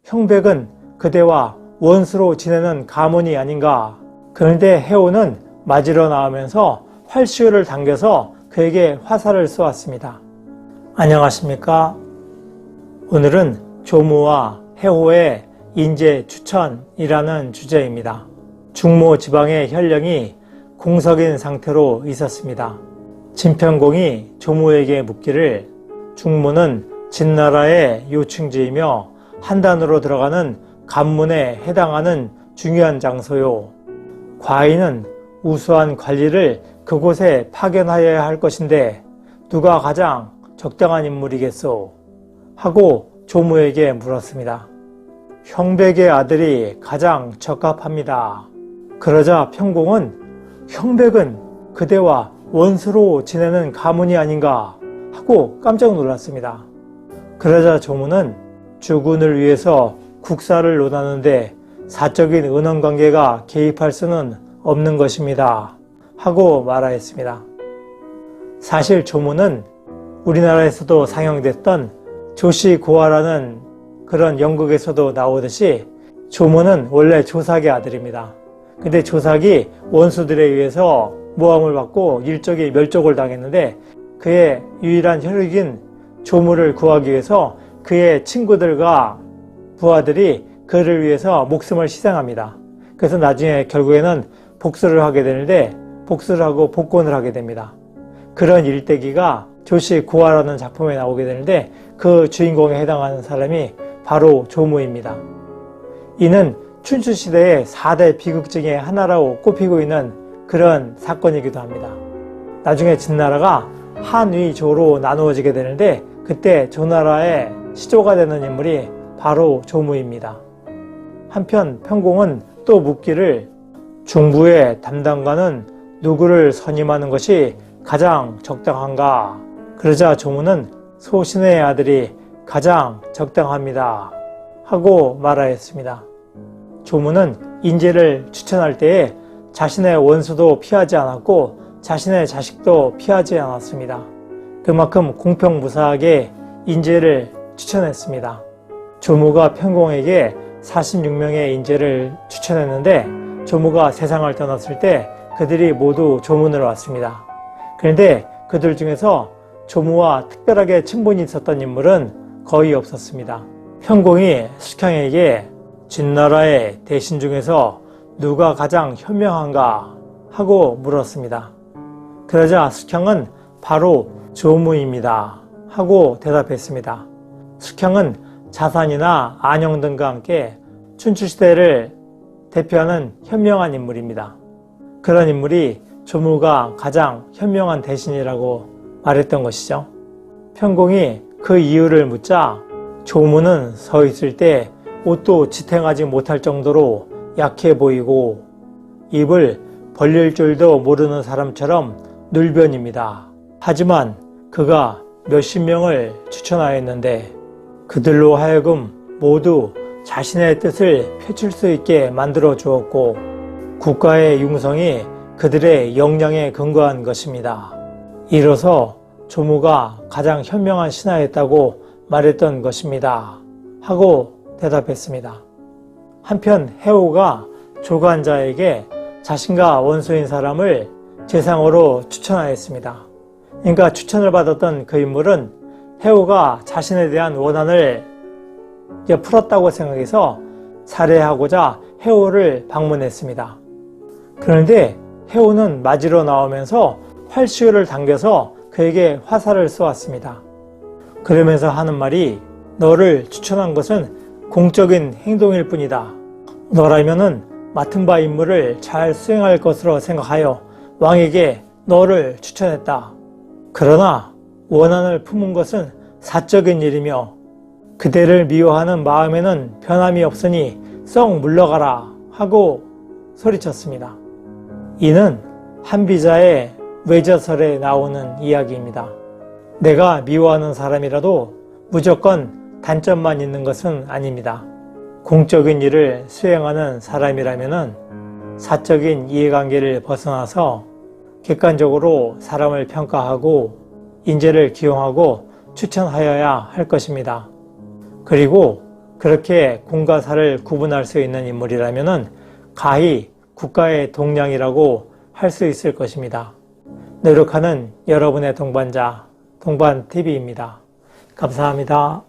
형백은 그대와 원수로 지내는 가문이 아닌가. 그런데 해오는 맞으러 나오면서 활시울을 당겨서 그에게 화살을 쏘았습니다. 안녕하십니까? 오늘은 조무와 해호의 인재 추천이라는 주제입니다. 중모 지방의 현령이 공석인 상태로 있었습니다. 진평공이 조무에게 묻기를 중모는 진나라의 요충지이며 한단으로 들어가는 관문에 해당하는 중요한 장소요. 과인은 우수한 관리를 그곳에 파견하여야 할 것인데 누가 가장 적당한 인물이겠소? 하고 조무에게 물었습니다. 형백의 아들이 가장 적합합니다. 그러자 평공은 형백은 그대와 원수로 지내는 가문이 아닌가 하고 깜짝 놀랐습니다. 그러자 조무는 주군을 위해서 국사를 논하는데 사적인 은원관계가 개입할 수는 없는 것입니다. 하고 말하였습니다. 사실 조무는 우리나라에서도 상영됐던 조시고아라는 그런 연극에서도 나오듯이 조무는 원래 조삭의 아들입니다. 근데 조삭이 원수들에 의해서 모함을 받고 일적이 멸족을 당했는데 그의 유일한 혈육인 조무를 구하기 위해서 그의 친구들과 부하들이 그를 위해서 목숨을 희생합니다. 그래서 나중에 결국에는 복수를 하게 되는데 복수를 하고 복권을 하게 됩니다. 그런 일대기가 조시고아라는 작품에 나오게 되는데 그 주인공에 해당하는 사람이 바로 조무입니다. 이는 춘추시대의 4대 비극 중의 하나라고 꼽히고 있는 그런 사건이기도 합니다. 나중에 진나라가 한위조로 나누어지게 되는데 그때 조나라의 시조가 되는 인물이 바로 조무입니다. 한편 평공은 또 묻기를 중부의 담당관은 누구를 선임하는 것이 가장 적당한가? 그러자 조무는 소신의 아들이 가장 적당합니다. 하고 말하였습니다. 조무는 인재를 추천할 때에 자신의 원수도 피하지 않았고 자신의 자식도 피하지 않았습니다. 그만큼 공평무사하게 인재를 추천했습니다. 조무가 평공에게 46명의 인재를 추천했는데 조무가 세상을 떠났을 때 그들이 모두 조문을 왔습니다. 그런데 그들 중에서 조무와 특별하게 친분이 있었던 인물은 거의 없었습니다. 평공이 숙향에게 진나라의 대신 중에서 누가 가장 현명한가 하고 물었습니다. 그러자 숙향은 바로 조무입니다 하고 대답했습니다. 숙향은 자산이나 안영 등과 함께 춘추시대를 대표하는 현명한 인물입니다. 그런 인물이 조무가 가장 현명한 대신이라고 말했던 것이죠. 평공이 그 이유를 묻자 조무는 서 있을 때 옷도 지탱하지 못할 정도로 약해 보이고 입을 벌릴 줄도 모르는 사람처럼 눌변입니다. 하지만 그가 몇십 명을 추천하였는데 그들로 하여금 모두 자신의 뜻을 펼칠 수 있게 만들어 주었고 국가의 융성이 그들의 역량에 근거한 것입니다. 이로써 조무가 가장 현명한 신하였다고 말했던 것입니다. 하고 대답했습니다. 한편 해오가 조간자에게 자신과 원수인 사람을 재상으로 추천하였습니다. 그러니까 추천을 받았던 그 인물은 해오가 자신에 대한 원한을 풀었다고 생각해서 살해하고자 해오를 방문했습니다. 그런데 해오는 맞으러 나오면서 활시울을 당겨서 그에게 화살을 쏘았습니다. 그러면서 하는 말이 너를 추천한 것은 공적인 행동일 뿐이다. 너라면은 맡은 바 임무를 잘 수행할 것으로 생각하여 왕에게 너를 추천했다. 그러나 원한을 품은 것은 사적인 일이며 그대를 미워하는 마음에는 변함이 없으니 썩 물러가라 하고 소리쳤습니다. 이는 한비자의 외저설에 나오는 이야기입니다. 내가 미워하는 사람이라도 무조건 단점만 있는 것은 아닙니다. 공적인 일을 수행하는 사람이라면 사적인 이해관계를 벗어나서 객관적으로 사람을 평가하고 인재를 기용하고 추천하여야 할 것입니다. 그리고 그렇게 공과 사를 구분할 수 있는 인물이라면 가히 국가의 동량이라고 할 수 있을 것입니다. 노력하는 여러분의 동반자, 동반TV입니다. 감사합니다.